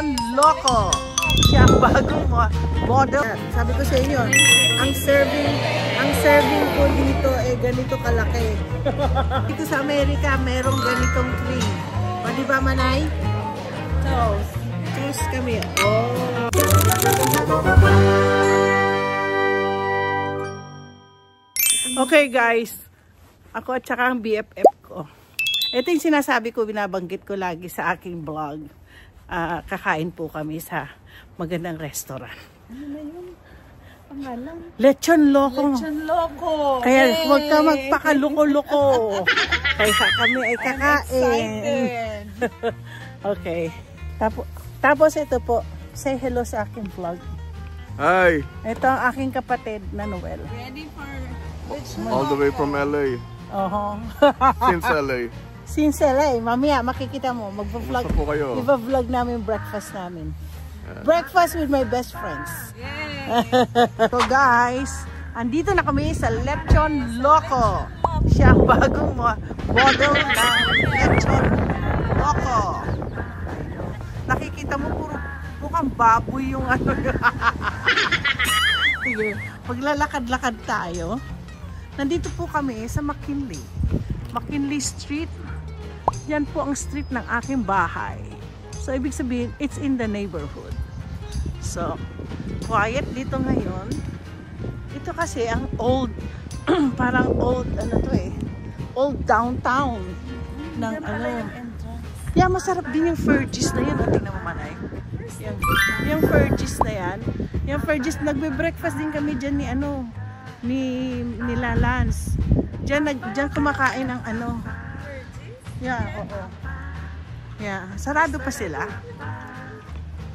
Lechon Loco. Siya ang bagong model. Sabi ko sa inyo, ang serving ko dito ay ganito kalaki. Dito sa Amerika, merong ganitong tree. O, di ba, Manay? Toast kami. Oh. Okay, guys. Ako at saka ang BFF ko. Ito yung sinasabi ko, binabanggit ko lagi sa aking vlog. Kakain po kami sa magandang restaurant. Ano na yun? Pangalan? Lechon Loco. Lechon Loco. Kaya huwag ka magpakaluko-luko. Kaya kami ay kakain. Okay. Tapos ito po, say hello sa aking vlog. Hi. Ito ang aking kapatid na Noel. Ready for Lechon all the way from LA. Since LA. Since LA, mamaya makikita mo, magpa-vlog po kayo. Iba-vlog namin breakfast namin. Yeah. Breakfast with my best friends. So guys, andito na kami sa Lechon Loco. Siya ang bagong model ng Lechon Loco. Nakikita mo puro mukhang baboy yung ano. Sige, maglalakad-lakad tayo. Nandito po kami sa McKinley. McKinley Street. Yan po ang street ng aking bahay. So, ibig sabihin, it's in the neighborhood. So, quiet dito ngayon. Ito kasi ang old, parang old, ano to eh, old downtown ng ano. Yeah, masarap din yung Fergie's na yan. Tingnan mo, Manay. Yung Fergie's na yan. Yung Fergie's, nagbe-breakfast din kami dyan ni ano, ni Lance. Dyan kumakain ng ano. Yeah, oo. Yeah, sarado pa sila.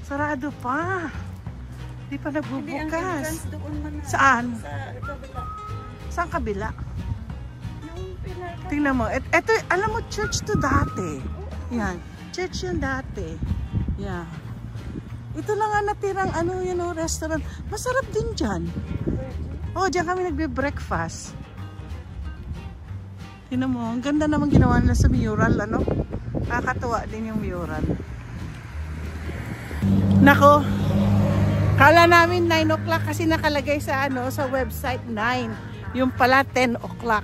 Sarado pa. Di pa nagbubukas. Saan? Saan kabila? Tingnan mo. Ito, alam mo, church to dati. Yan. Church yun dati. Yeah. Ito lang nga natirang ano, yun o, restaurant. Masarap din dyan. Oh, dyan kami nagbe-breakfast. Tingnan mo, ang ganda naman ginawa nila sa mural, ano? Nakakatuwa din yung mural. Nako, kala namin 9 o'clock kasi nakalagay sa ano, sa website 9. Yung pala 10 o'clock.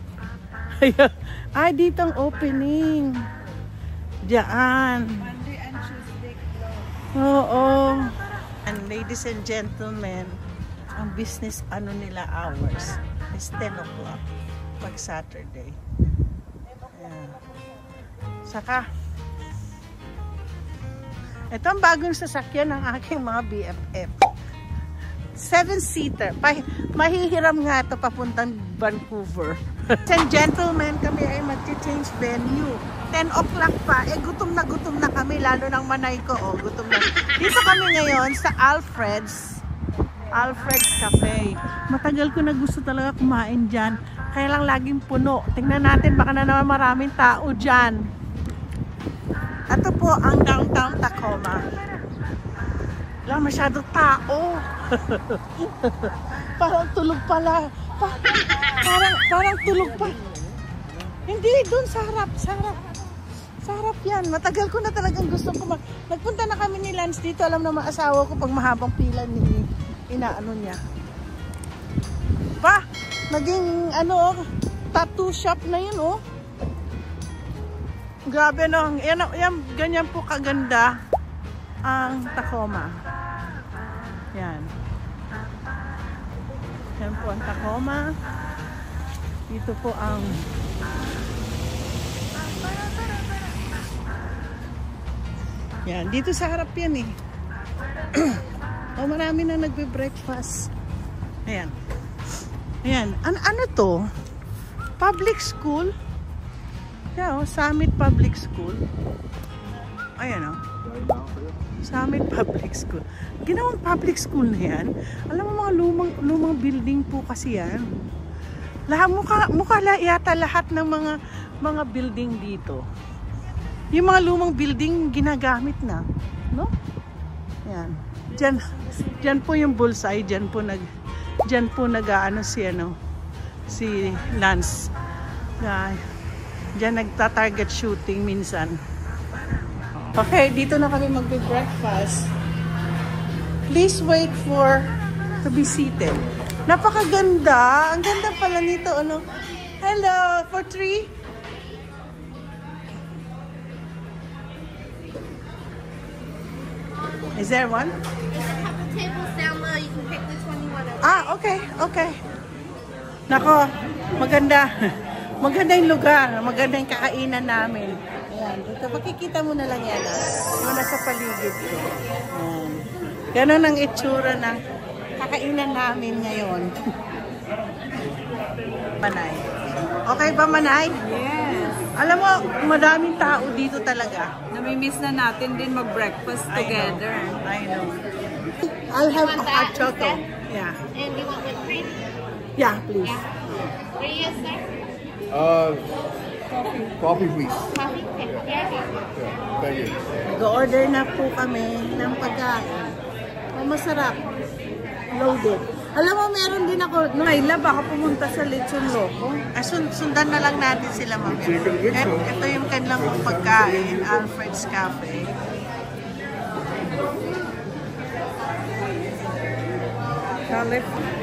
Ay, dito ang opening. Diyan. Monday and Tuesday. Oo. And ladies and gentlemen, ang business ano nila hours is 10 o'clock pag Saturday. Ayan. Saka ito ang bagong sasakyan ng aking mga BFF. 7-seater. Mahihiram nga ito papuntang Vancouver. Ladies and gentlemen, kami ay mag-change venue. 10 o'clock pa. Eh, gutom na kami. Lalo ng Manay ko. Oh, gutom na. Dito kami ngayon sa Alfred's Cafe. Matagal ko na gusto talaga kumain dyan. Kaya lang laging puno. Tingnan natin, baka na naman maraming tao dyan. Ito po ang downtown Tacoma. Wala masyadong tao. Parang tulog pala. Parang tulog pa. Hindi, doon sa harap. Sa harap yan. Matagal ko na talagang gusto kumain. Nagpunta na kami ni Lance dito. Alam na maasawa ko pag mahabang pila ni inaano niya. Ba? Naging ano, tattoo shop na yun, oh. Grabe no. Yan, ganyan po kaganda ang Tacoma. Yan. Yan po ang Tacoma. Dito po ang yan. Dito sa harap yan eh. Oh, marami na nagbe-breakfast. Ayan. Ayan. Ano to? Public school? Yeah, oh, Summit Public School. Ayan oh. Summit Public School. Ginawang public school na yan. Alam mo mga lumang building po kasi yan. Mukha yata lahat ng mga building dito. Yung mga lumang building ginagamit na, no? Yan. Diyan po yung bullseye, diyan po nag-aano si Lance. Diyan nagta-target shooting minsan. Okay, dito na kami mag-breakfast. Please wait for to be seated. Napakaganda. Ang ganda pala nito. Ano? Hello, for 3? Is there one? Tables down low. You can pick which one you want to. Ah, okay, okay. Nako, maganda. Maganda yung lugar. Maganda yung kakainan namin. Ayan, dito. Makikita mo na lang yan. Yung nasa paligid ko. Ayan. Ganon ang itsura ng kakainan namin ngayon. Manay. Okay ba, Manay? Yes. Alam mo, madaming tao dito talaga. Namimiss na natin din mag-breakfast together. I know. I'll have a hot chocolate. Yeah. And you want whipped cream? Yeah, please. What are you, sir? Coffee, please. Coffee? Okay. Yeah, here. Yeah, thank you. Nag-order na po kami ng pagkain. Oh, masarap. Loaded. Alam mo, meron din ako. No, Ayla, baka pumunta sa Lechon Loco. sundan na lang natin sila, ma'am. Chicken wings, no? Ito yung kanilang pagkain, Alfred's Cafe.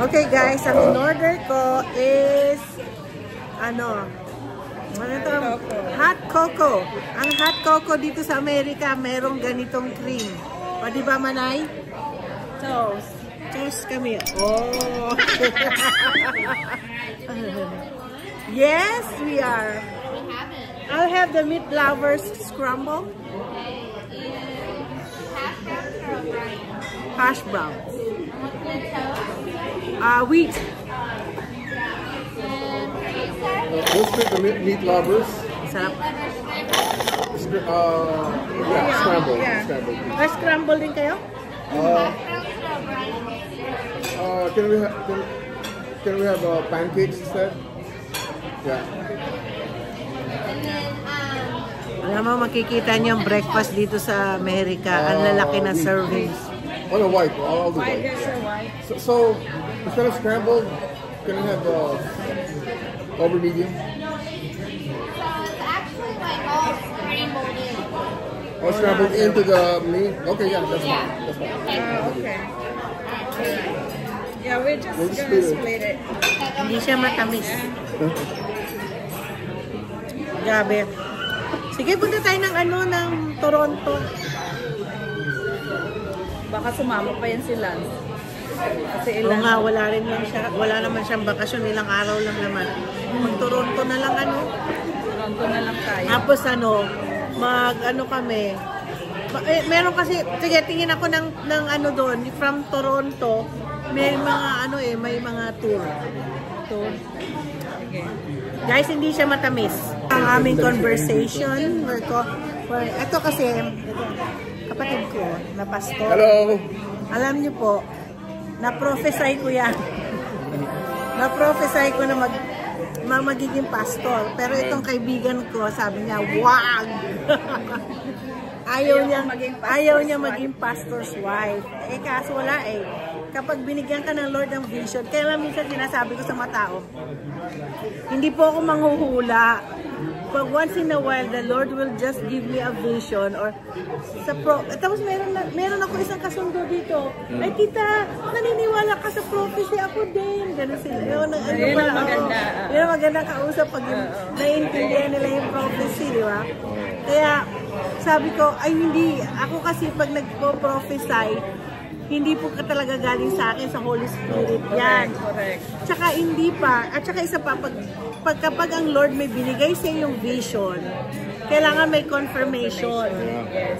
Okay guys, ang in-order ko is ano ito? Hot cocoa. Ang hot cocoa dito sa Amerika, merong ganitong cream. O, di ba, Manay? Toast. Toast kami. Oh! Yes, we are. We have it. I'll have the meat lovers scramble. Okay. Hash browns or O'Brien? Hash browns. What's the toast? Wheat. And for you, sir? Let's pick the meat lovers. Sarap. Yeah, scramble. Yeah. Scramble. May scramble din kayo? Hash browns or O'Brien? Can we have pancakes instead? Yeah. And then, Alam mo, makikita niyo ang breakfast dito sa Amerika. Ang lalaki na servings. Oh no, white. I'll do white. There's a white. So instead of scrambled, can we have over medium? so it's actually like all scrambled in. Or scrambled into the meat? Okay, yeah, that's Yeah. fine. That's fine. Okay. Okay. Yeah, we're just We'll gonna split split it. Hindi siya matamis. Grabe. Sige, punta tayo ng ng Toronto. Baka sumama pa yan si Lance. Kasi Oo ilan. nga, wala naman siyang bakasyon. Ilang araw lang naman. Mag-Toronto na lang Toronto na lang tayo. Tapos kami. Meron kasi, sige, tingin ako ng doon, from Toronto, may mga may mga tour. Tour. Okay. Guys, hindi siya matamis. Ang aming conversation, ito kasi, kapatid ko, na pastor. Hello. Alam niyo po, na-prophesy ko yan. Na-prophesy ko na magiging pastor. Pero itong kaibigan ko, sabi niya, wag! Ayaw niya maging pastor's wife. Kaso wala Kapag binigyan ka ng Lord ng vision, kaya lang minsan sinasabi ko sa mga tao, hindi po ako manghuhula. But once in a while, the Lord will just give me a vision or tapos meron ako isang kasundo dito. Ay, tita, naniniwala ka sa prophecy, ako din. Ganun sila. Yun ang maganda. Yun ang magandang kausap pag naiintindihan nila yung prophecy, di ba? Kaya, sabi ko, ay hindi. Ako kasi pag nagpo-prophesy, hindi po ka talaga galing sa akin sa Holy Spirit. Yan. Correct. Tsaka hindi pa. At tsaka isa pa, kapag ang Lord may binigay sa yung vision, kailangan may confirmation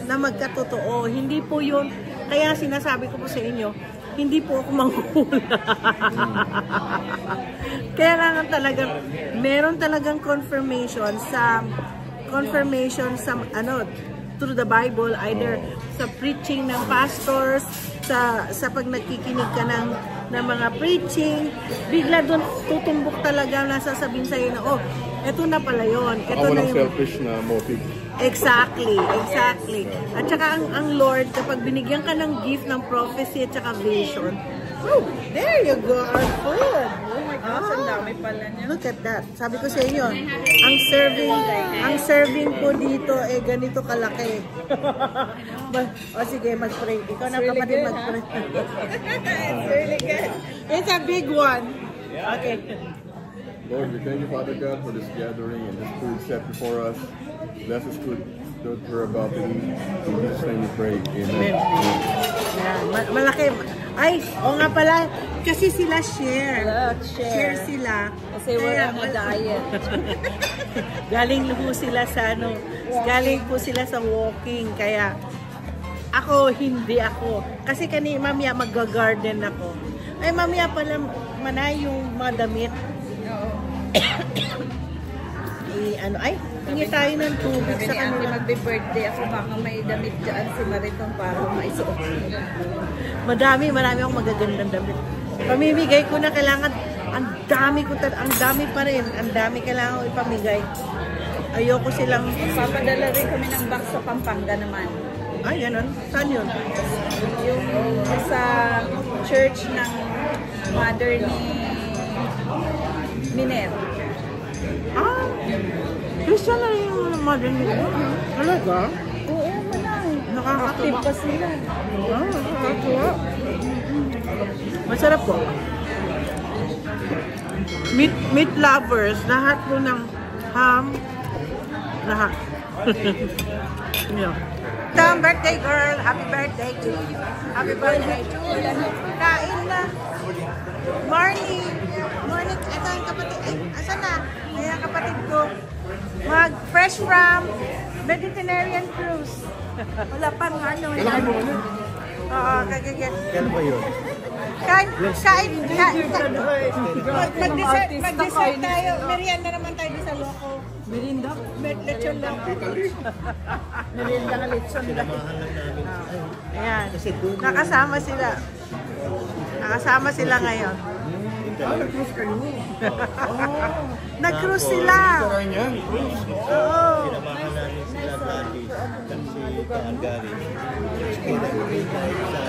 na magkatotoo. Hindi po yun. Kaya sinasabi ko po sa inyo, hindi po ako manghula. Kailangan talaga, meron talagang confirmation sa through the Bible, either sa preaching ng pastors, sa pag nagkikinig ka ng mga preaching, bigla doon tutumbok talaga na sasabihin sa'yo na, oh, eto na pala yun. Eto na yung selfish na motive. Exactly. At saka ang Lord, kapag binigyan ka ng gift ng prophecy at saka vision, Oh, there you go, our food. Oh my gosh, ang dami pala niya. Look at that. Sabi ko sa inyo, ang serving po dito eh ganito kalaki. O sige, mag-pray. Ikaw na really kapatid good, mag-pray. It's really good. It's a big one. Okay. Lord, we thank you, Father God, for this gathering and this food set before us. Bless this food that we're about to eat. In Jesus' name we pray. Amen. Yan, malaki. Ay, o nga pala, kasi sila share. Look, share. Sila. Kasi we're on a diet. Galing po sila sa ano, galing po sila sa walking. Kaya, ako, hindi ako. Kasi mamaya mag-garden ako. Ay, mamaya pala, manay yung mga damit. Hingi tayo ng tubig Sabi sa ni Auntie, kanila. magbe-birthday ako. Baka may damit dyan si Mariton para maisuot. Marami akong magagandang damit. Pamimigay ko na kailangan, ang dami pa rin. Ang dami kailangan ko ipamigay. Ayoko silang, Papadala rin kami ng box sa Pampanga naman. ay, ganun. Saan yun? Yung sa church ng mother ni Miner. Ah, Christian na yung mother nila. Talaga? Oo, malay. Nakakactive Pa sila. Ah, nakakatuwa. Masarap po. Meat lovers, lahat po ng ham, lahat. Yeah. Tom, birthday girl, happy birthday to you. Happy birthday to you. Kain na. Morning. Morning. Ito yung kapatid. Ay, asan na? Ayan ang kapatid ko. Fresh from Mediterranean cruise. Wala pa nga ano. Oo, kagagyan. Kailan ba yun? Kain. Mag-dessert tayo. Merienda naman tayo sa loko. Merienda? Lechon lang. Merienda ka lechon lang. Ayan. Nakasama sila. Nakasama sila ngayon. Nag-cruise kayo. Nag-cruise sila. Oo. Sinamahan namin sila dati kasi Calgary. Pinag-uwi tayo sa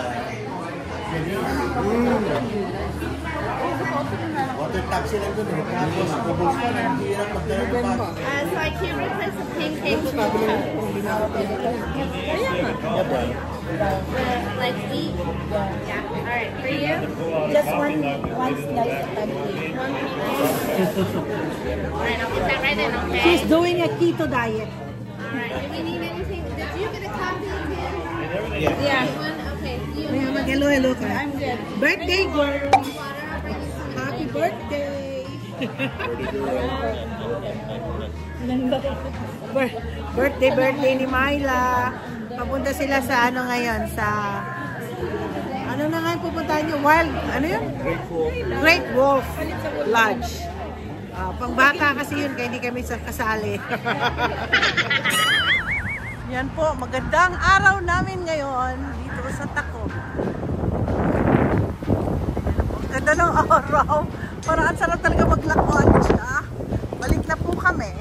water taxi lang doon eh. Tapos bubos pa ng hirap magdala ng bus. So I can't replace the pancakes with like eat. Yeah. All right. For you? Just one slice of pancake. All right. I'll put that right in. Okay. She's doing a keto diet. All right. Do we need anything? Did you get a coffee again? Yeah. One? Okay. Do you May mag-hello ka. I'm good. Birthday girl. want water? I'll bring you some. Happy birthday. Birthday ni Myla. Papunta sila sa ano ngayon, sa ano na nga yung pupuntahan nyo? Wild, ano yun? Great Wolf Lodge. Pangbata kasi yun, kaya hindi kami kasali. Yan po, magandang araw namin ngayon dito sa Taco. Ganda ng araw. Parang ang sarap talaga maglakad siya. Balik na po kami.